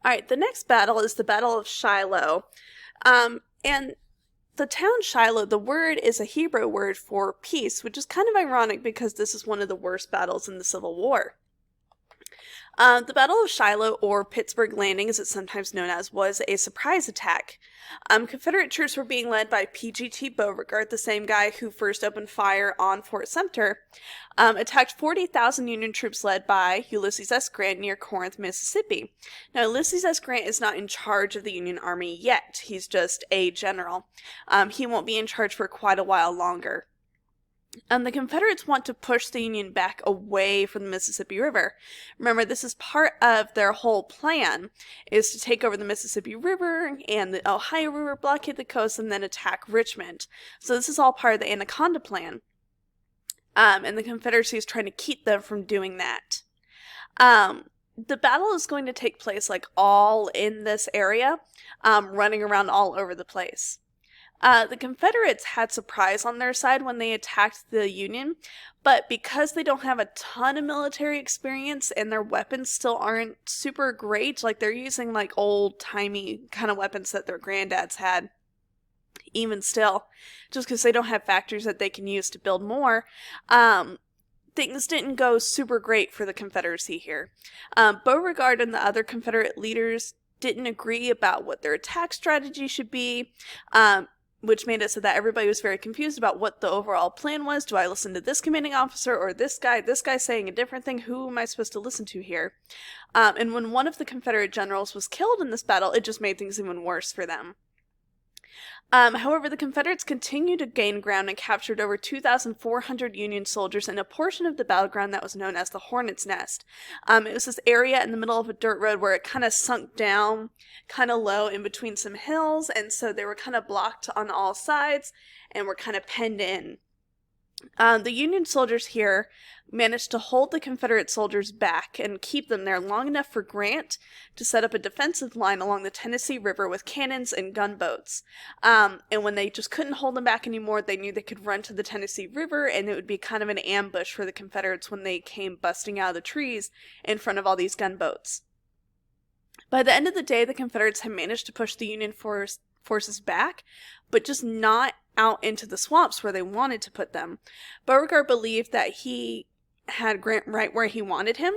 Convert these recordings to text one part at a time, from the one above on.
All right, the next battle is the Battle of Shiloh. And the town Shiloh, the word is a Hebrew word for peace, which is kind of ironic because this is one of the worst battles in the Civil War. The Battle of Shiloh, or Pittsburgh Landing as it's sometimes known as, was a surprise attack. Confederate troops were being led by P.G.T. Beauregard, the same guy who first opened fire on Fort Sumter, attacked 40,000 Union troops led by Ulysses S. Grant near Corinth, Mississippi. Now, Ulysses S. Grant is not in charge of the Union Army yet. He's just a general. He won't be in charge for quite a while longer. The Confederates want to push the Union back away from the Mississippi River. Remember, this is part of their whole plan, is to take over the Mississippi River and the Ohio River, blockade the coast, and then attack Richmond. So this is all part of the Anaconda Plan. And the Confederacy is trying to keep them from doing that. The battle is going to take place like all in this area, running around all over the place. The Confederates had surprise on their side when they attacked the Union, but because they don't have a ton of military experience and their weapons still aren't super great, like they're using like old-timey kind of weapons that their granddads had, even still, just because they don't have factories that they can use to build more, things didn't go super great for the Confederacy here. Beauregard and the other Confederate leaders didn't agree about what their attack strategy should be, which made it so that everybody was very confused about what the overall plan was. Do I listen to this commanding officer or this guy? This guy's saying a different thing. Who am I supposed to listen to here? And when one of the Confederate generals was killed in this battle, it just made things even worse for them. However, the Confederates continued to gain ground and captured over 2,400 Union soldiers in a portion of the battleground that was known as the Hornet's Nest. It was this area in the middle of a dirt road where it kind of sunk down kind of low in between some hills, and so they were kind of blocked on all sides and were kind of penned in. The Union soldiers here managed to hold the Confederate soldiers back and keep them there long enough for Grant to set up a defensive line along the Tennessee River with cannons and gunboats. And when they just couldn't hold them back anymore, they knew they could run to the Tennessee River, and it would be kind of an ambush for the Confederates when they came busting out of the trees in front of all these gunboats. By the end of the day, the Confederates had managed to push the Union forces back, but just not out into the swamps where they wanted to put them. Beauregard believed that he had Grant right where he wanted him,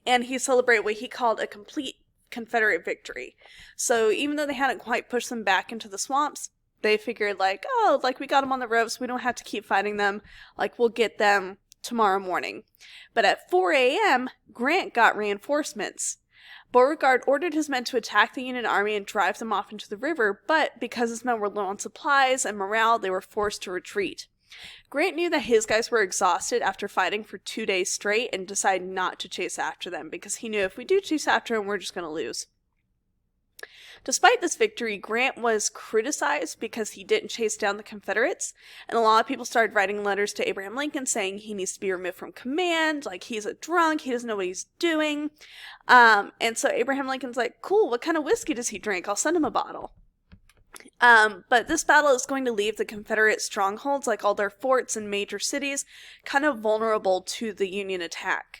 and he celebrated what he called a complete Confederate victory. So even though they hadn't quite pushed them back into the swamps, they figured like, oh, like we got them on the ropes, we don't have to keep fighting them, like we'll get them tomorrow morning. But at 4 a.m., Grant got reinforcements. Beauregard ordered his men to attack the Union Army and drive them off into the river, but because his men were low on supplies and morale, they were forced to retreat. Grant knew that his guys were exhausted after fighting for 2 days straight and decided not to chase after them because he knew if we do chase after them, we're just going to lose. Despite this victory, Grant was criticized because he didn't chase down the Confederates, and a lot of people started writing letters to Abraham Lincoln saying he needs to be removed from command, like he's a drunk, he doesn't know what he's doing. And so Abraham Lincoln's like, cool, what kind of whiskey does he drink? I'll send him a bottle. But this battle is going to leave the Confederate strongholds, like all their forts and major cities, kind of vulnerable to the Union attack.